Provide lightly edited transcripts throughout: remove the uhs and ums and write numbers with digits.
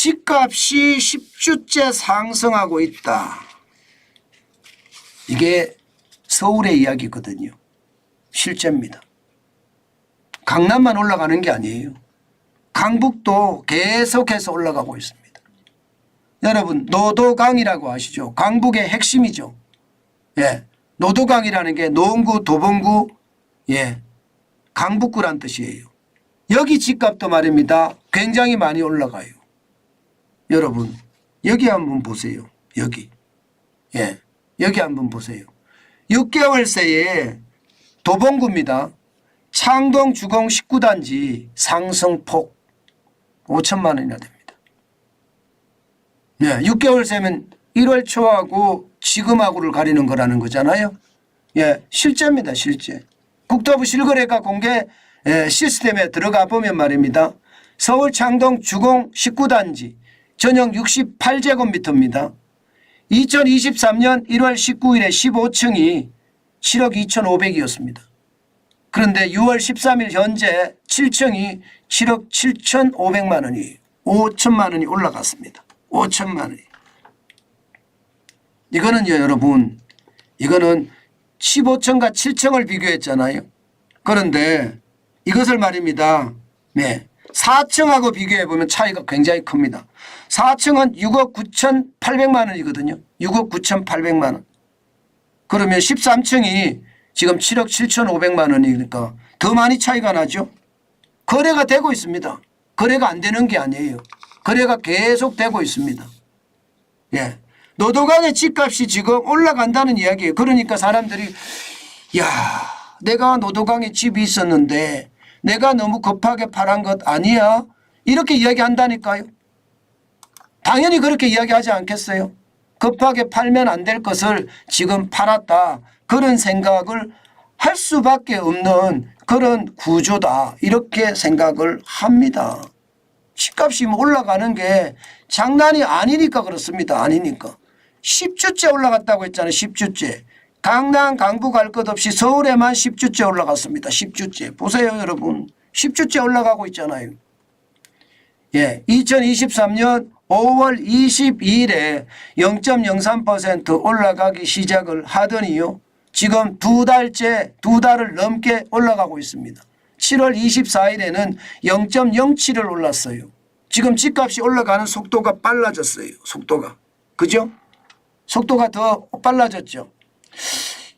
집값이 10주째 상승하고 있다. 이게 서울의 이야기거든요. 실제입니다. 강남만 올라가는 게 아니에요. 강북도 계속해서 올라가고 있습니다. 여러분 노도강이라고 아시죠? 강북의 핵심이죠. 예, 노도강이라는 게 노원구, 도봉구, 예, 강북구란 뜻이에요. 여기 집값도 말입니다. 굉장히 많이 올라가요. 여러분 여기 한번 보세요. 여기. 예, 여기 한번 보세요. 6개월 새에 도봉구입니다. 창동 주공 19단지 상승폭 5천만 원이나 됩니다. 네, 6개월 새면 1월 초하고 지금하고를 가리는 거라는 거잖아요. 예, 실제입니다. 실제. 국토부 실거래가 공개 시스템에 들어가 보면 말입니다. 서울 창동 주공 19단지 전용 68제곱미터입니다. 2023년 1월 19일에 15층이 7억 2,500이었습니다. 그런데 6월 13일 현재 7층이 7억 7,500만 원이에요. 5천만 원이 올라갔습니다. 5천만 원이. 이거는요 여러분, 이거는 15층과 7층을 비교했잖아요. 그런데 이것을 말입니다. 네, 4층하고 비교해 보면 차이가 굉장히 큽니다. 4층은 6억 9,800만 원이거든요. 6억 9,800만 원. 그러면 13층이 지금 7억 7,500만 원이니까 더 많이 차이가 나죠. 거래가 되고 있습니다. 거래가 안 되는 게 아니에요. 거래가 계속 되고 있습니다. 예, 노도강의 집값이 지금 올라간다는 이야기예요. 그러니까 사람들이 야, 내가 노도강에 집이 있었는데 내가 너무 급하게 팔은 것 아니야? 이렇게 이야기한다니까요. 당연히 그렇게 이야기하지 않겠어요? 급하게 팔면 안 될 것을 지금 팔았다. 그런 생각을 할 수밖에 없는 그런 구조다. 이렇게 생각을 합니다. 집값이 올라가는 게 장난이 아니니까 그렇습니다. 아니니까. 10주째 올라갔다고 했잖아요. 10주째. 강남 강북 할 것 없이 서울에만 10주째 올라갔습니다. 10주째. 보세요 여러분. 10주째 올라가고 있잖아요. 예, 2023년 5월 22일에 0.03% 올라가기 시작을 하더니요. 지금 두 달을 넘게 올라가고 있습니다. 7월 24일에는 0.07을 올랐어요. 지금 집값이 올라가는 속도가 빨라졌어요. 속도가. 그죠? 속도가 더 빨라졌죠.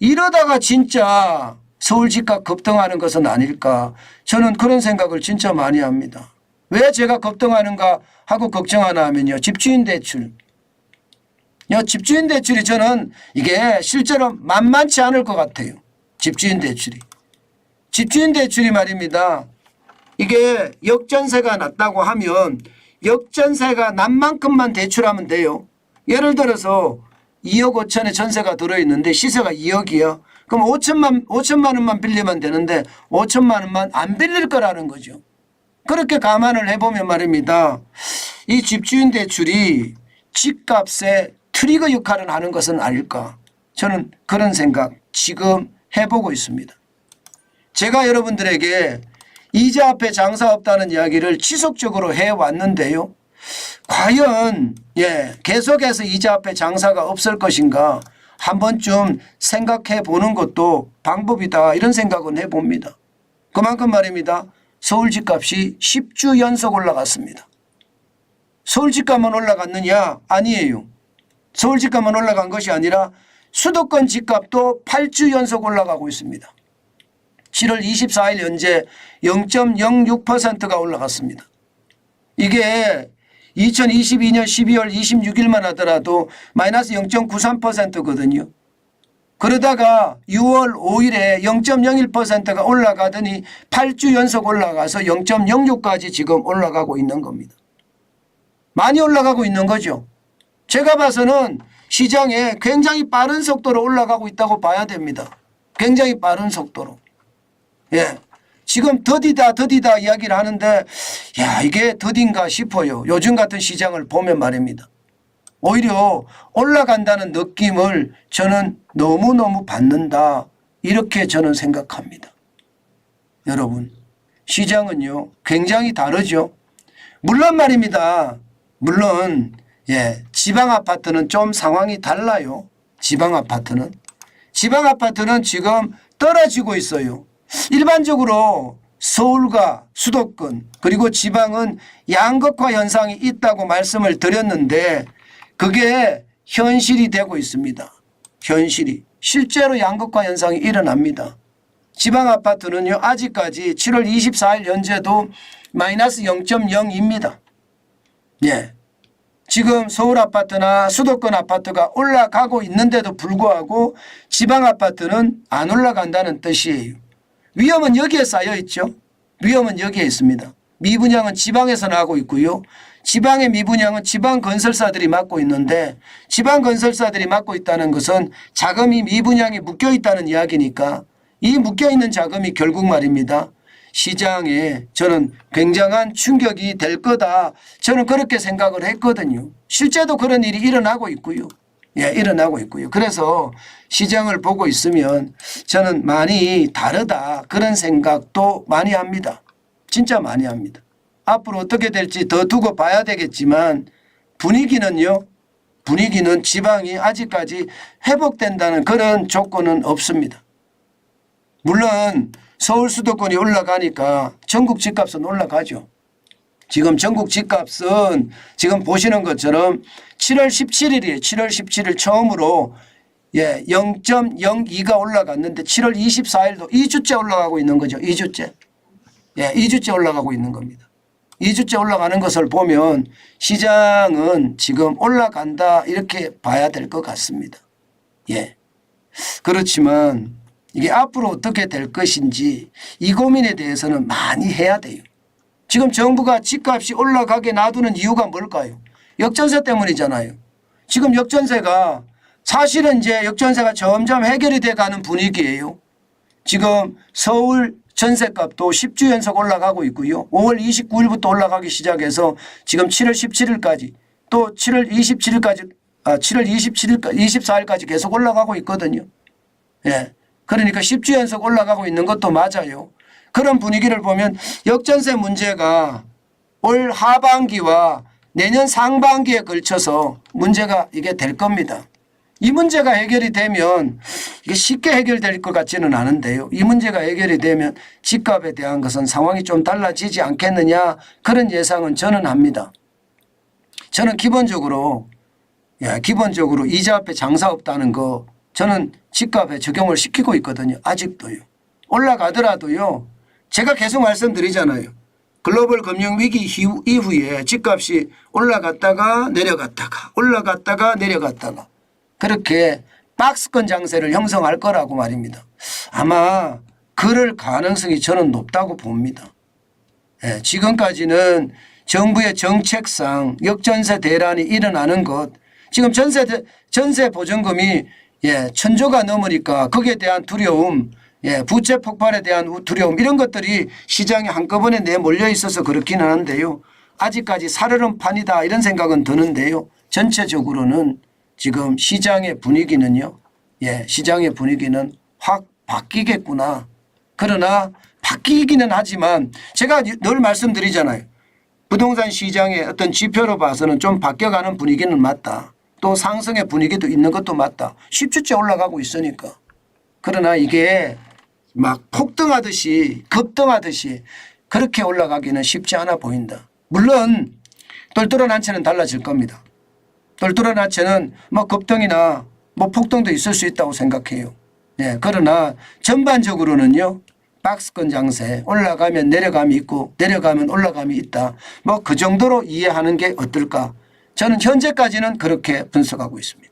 이러다가 진짜 서울 집값 급등하는 것은 아닐까. 저는 그런 생각을 진짜 많이 합니다. 왜 제가 급등하는가 하고 걱정하나 하면요. 집주인 대출. 집주인 대출이 저는 이게 실제로 만만치 않을 것 같아요. 집주인 대출이. 집주인 대출이 말입니다. 이게 역전세가 났다고 하면 역전세가 난 만큼만 대출하면 돼요. 예를 들어서 2억 5천에 전세가 들어있는데 시세가 2억이야. 그럼 5천만 원만 빌리면 되는데 5천만 원만 안 빌릴 거라는 거죠. 그렇게 감안을 해보면 말입니다. 이 집주인 대출이 집값에 트리거 역할을 하는 것은 아닐까. 저는 그런 생각 지금 해보고 있습니다. 제가 여러분들에게 이자 앞에 장사 없다는 이야기를 지속적으로 해왔는데요. 과연 계속해서 이자 앞에 장사가 없을 것인가 한 번쯤 생각해 보는 것도 방법이다. 이런 생각은 해봅니다. 그만큼 말입니다. 서울 집값이 10주 연속 올라갔습니다. 서울 집값만 올라갔느냐? 아니에요. 서울 집값만 올라간 것이 아니라 수도권 집값도 8주 연속 올라가고 있습니다. 7월 24일 현재 0.06%가 올라갔습니다. 이게 2022년 12월 26일만 하더라도 마이너스 0.93%거든요. 그러다가 6월 5일에 0.01%가 올라가더니 8주 연속 올라가서 0.06까지 지금 올라가고 있는 겁니다. 많이 올라가고 있는 거죠. 제가 봐서는 시장에 굉장히 빠른 속도로 올라가고 있다고 봐야 됩니다. 굉장히 빠른 속도로. 예, 지금 더디다 이야기를 하는데 야, 이게 더딘가 싶어요. 요즘 같은 시장을 보면 말입니다. 오히려 올라간다는 느낌을 저는 너무너무 받는다. 이렇게 저는 생각합니다. 여러분, 시장은요 굉장히 다르죠. 물론 말입니다. 물론 지방 아파트는 좀 상황이 달라요. 지방 아파트는 지금 떨어지고 있어요. 일반적으로 서울과 수도권 그리고 지방은 양극화 현상이 있다고 말씀을 드렸는데 그게 현실이 되고 있습니다. 현실이 실제로 양극화 현상이 일어납니다. 지방 아파트는요 아직까지 7월 24일 현재도 마이너스 0.0입니다. 지금 서울 아파트나 수도권 아파트가 올라가고 있는데도 불구하고 지방 아파트는 안 올라간다는 뜻이에요. 위험은 여기에 쌓여 있죠. 위험은 여기에 있습니다. 미분양은 지방에서 나고 있고요. 지방의 미분양은 지방 건설사들이 맡고 있는데 지방 건설사들이 맡고 있다는 것은 자금이 미분양에 묶여 있다는 이야기니까 이 묶여 있는 자금이 결국 말입니다. 시장에 저는 굉장한 충격이 될 거다. 저는 그렇게 생각을 했거든요. 실제도 그런 일이 일어나고 있고요. 일어나고 있고요. 그래서 시장을 보고 있으면 저는 많이 다르다. 그런 생각도 많이 합니다. 진짜 많이 합니다. 앞으로 어떻게 될지 더 두고 봐야 되겠지만 분위기는요. 분위기는 지방이 아직까지 회복된다는 그런 조건은 없습니다. 물론 서울 수도권이 올라가니까 전국 집값은 올라가죠. 지금 전국 집값은 지금 보시는 것처럼 7월 17일이에요. 7월 17일 처음으로 0.02가 올라갔는데 7월 24일도 2주째 올라가고 있는 거죠. 2주째. 2주째 올라가고 있는 겁니다. 2주째 올라가는 것을 보면 시장은 지금 올라간다 이렇게 봐야 될 것 같습니다. 그렇지만 이게 앞으로 어떻게 될 것인지 이 고민에 대해서는 많이 해야 돼요. 지금 정부가 집값이 올라가게 놔두는 이유가 뭘까요? 역전세 때문이잖아요. 지금 역전세가 사실은 이제 역전세가 점점 해결이 돼 가는 분위기예요. 지금 서울 전세값도 10주 연속 올라가고 있고요. 5월 29일부터 올라가기 시작해서 지금 7월 17일까지 또 7월 24일까지 계속 올라가고 있거든요. 그러니까 10주 연속 올라가고 있는 것도 맞아요. 그런 분위기를 보면 역전세 문제가 올 하반기와 내년 상반기에 걸쳐서 문제가 이게 될 겁니다. 이 문제가 해결이 되면 이게 쉽게 해결될 것 같지는 않은데요. 이 문제가 해결이 되면 집값에 대한 것은 상황이 좀 달라지지 않겠느냐 그런 예상은 저는 합니다. 저는 기본적으로 이자 앞에 장사 없다는 거 저는 집값에 적용을 시키고 있거든요. 아직도요. 올라가더라도요. 제가 계속 말씀드리잖아요. 글로벌 금융위기 이후에 집값이 올라갔다가 내려갔다가 올라갔다가 내려갔다가 그렇게 박스권 장세를 형성할 거라고 말입니다. 아마 그럴 가능성이 저는 높다고 봅니다. 지금까지는 정부의 정책상 역전세 대란이 일어나는 것 지금 전세 보증금이 1,000조가 넘으니까 거기에 대한 두려움 부채 폭발에 대한 두려움 이런 것들이 시장에 한꺼번에 내몰려 있어서 그렇긴 하는데요. 아직까지 살얼음판이다 이런 생각은 드는데요. 전체적으로는 지금 시장의 분위기는요. 시장의 분위기는 확 바뀌겠구나. 그러나 바뀌기는 하지만 제가 늘 말씀드리잖아요. 부동산 시장의 어떤 지표로 봐서는 좀 바뀌어가는 분위기는 맞다. 또 상승의 분위기도 있는 것도 맞다. 10주째 올라가고 있으니까. 그러나 이게 막 폭등하듯이 급등하듯이 그렇게 올라가기는 쉽지 않아 보인다. 물론 똘똘한 한 채는 달라질 겁니다. 똘똘한 한 채는 뭐 급등이나 뭐 폭등도 있을 수 있다고 생각해요. 그러나 전반적으로는요. 박스권 장세 올라가면 내려감이 있고 내려가면 올라감이 있다. 뭐 그 정도로 이해하는 게 어떨까. 저는 현재까지는 그렇게 분석하고 있습니다.